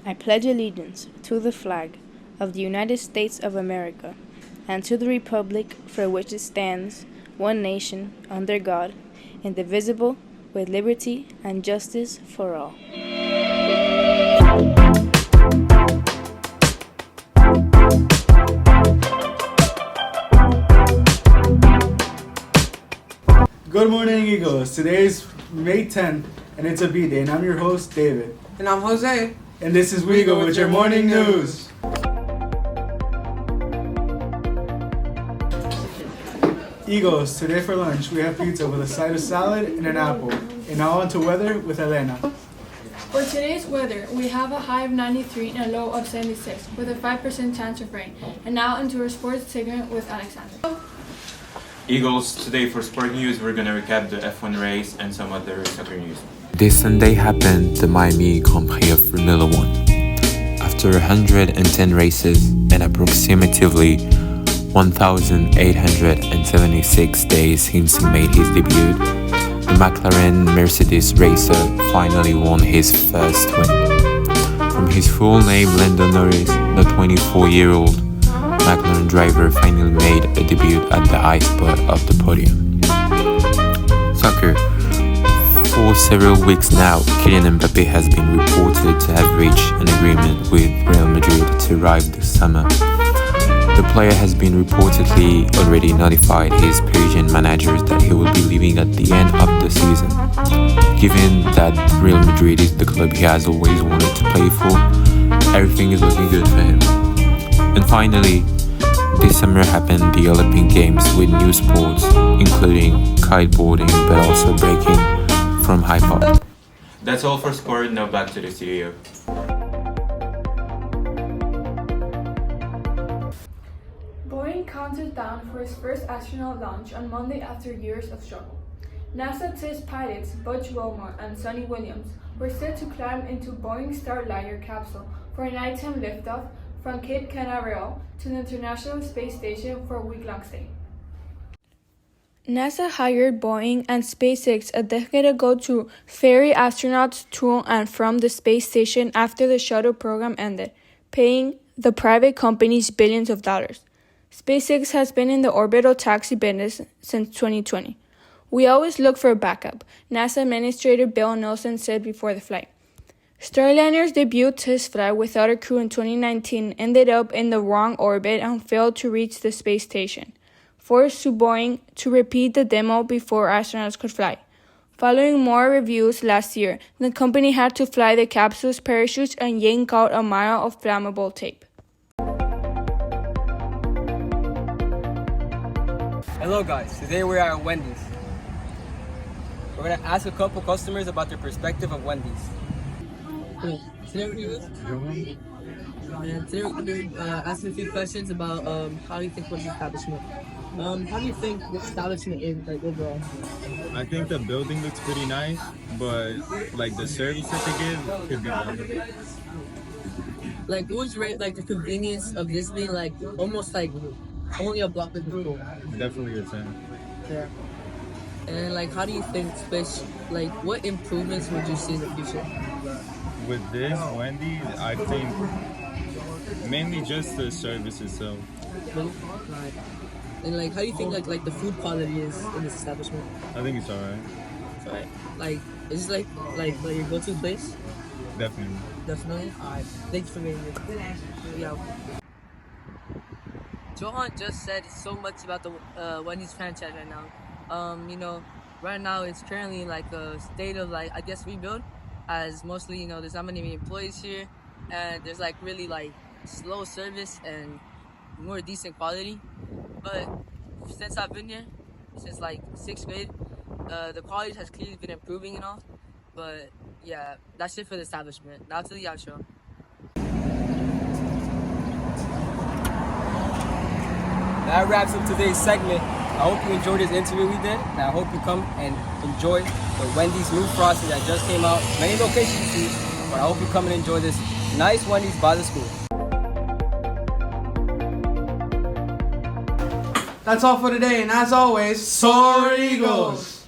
I pledge allegiance to the flag of the United States of America and to the republic for which it stands, one nation, under God, indivisible, with liberty and justice for all. Good morning, Eagles. Today is May 10th, and it's a B-Day, and I'm your host, David. And I'm Jose. And this is Wegl with your morning news. Eagles, today for lunch, we have pizza with a side of salad and an apple. And now on to weather with Elena. For today's weather, we have a high of 93 and a low of 76, with a 5% chance of rain. And now into our sports segment with Alexander. Eagles, today for sport news, we're going to recap the F1 race and some other soccer news. This Sunday happened the Miami Grand Prix of Formula One. After 110 races and approximately 1,876 days since he made his debut, the McLaren Mercedes racer finally won his first win. From his full name, Lando Norris, the 24-year-old McLaren driver finally made a debut at the high spot of the podium. Soccer. For several weeks now, Kylian Mbappe has been reported to have reached an agreement with Real Madrid to arrive this summer. The player has been reportedly already notified his Parisian managers that he will be leaving at the end of the season. Given that Real Madrid is the club he has always wanted to play for, everything is looking good for him. And finally, this summer happened the Olympic Games with new sports, including kiteboarding, but also breaking from high pop. That's all for sport. Now back to the studio. Boeing counted down for its first astronaut launch on Monday after years of struggle. NASA test pilots Butch Wilmore and Sonny Williams were set to climb into Boeing's Starliner capsule for a nighttime liftoff from Cape Canaveral to the International Space Station for a week-long stay. NASA hired Boeing and SpaceX a decade ago to ferry astronauts to and from the space station after the shuttle program ended, paying the private companies billions of dollars. SpaceX has been in the orbital taxi business since 2020. We always look for a backup, NASA Administrator Bill Nelson said before the flight. Starliner's debut test flight without a crew in 2019 ended up in the wrong orbit and failed to reach the space station, forced Boeing to repeat the demo before astronauts could fly. Following more reviews last year, the company had to fly the capsule's parachutes and yank out a mile of flammable tape. Hello guys, today we are at Wendy's. We're going to ask a couple customers about their perspective of Wendy's. Today we're going to ask a few questions about how you think what's the establishment. How do you think the establishment is like overall? I think the building looks pretty nice, but like the service that they give could be better. Like what would you rate like the convenience of this being like almost like only a block of the school? Definitely a 10. Yeah. And like how do you think space like what improvements would you see in the future? With this Wendy's, I think mainly just the service itself. Right. And like how do you think like the food quality is in this establishment? I think it's alright. It's alright. Like is this like your go-to place? Definitely. Definitely. Alright. Thanks for being here. Yeah. Johan just said so much about the Wendy's franchise right now. Right now it's currently like a state of like I guess rebuild, as mostly there's not many employees here, and there's like really like slow service and more decent quality. But since I've been here, since like 6th grade, the quality has clearly been improving and all. But yeah, that's it for the establishment. Now to the outro. That wraps up today's segment. I hope you enjoyed this interview we did, and I hope you come and enjoy the Wendy's new frosting that just came out. Many locations to see, but I hope you come and enjoy this nice Wendy's by the school. That's all for today, and as always, soar Eagles!